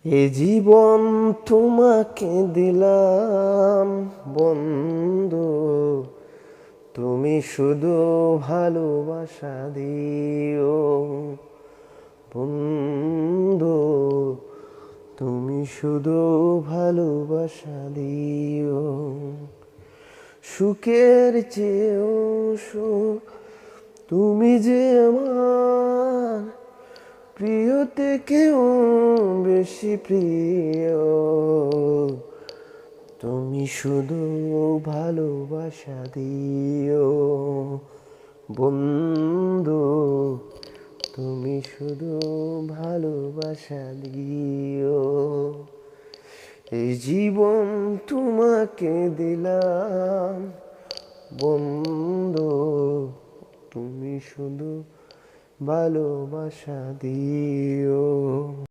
এ জীবন তোমাকে দিলাম বন্ধু, তুমি শুধু ভালোবাসা দিও বন্ধু, তুমি শুধু ভালোবাসা দিও। সুখের চেয়েও সুখ তুমি যে আমার প্রিয় থেকেও বেশি প্রিয়, তুমি শুধু ভালোবাসা দিও বন্ধু, তুমি শুধু ভালোবাসা দিও। এই জীবন তোমাকে দিলাম বন্ধু, তুমি শুধু ভালোবাসা দিও।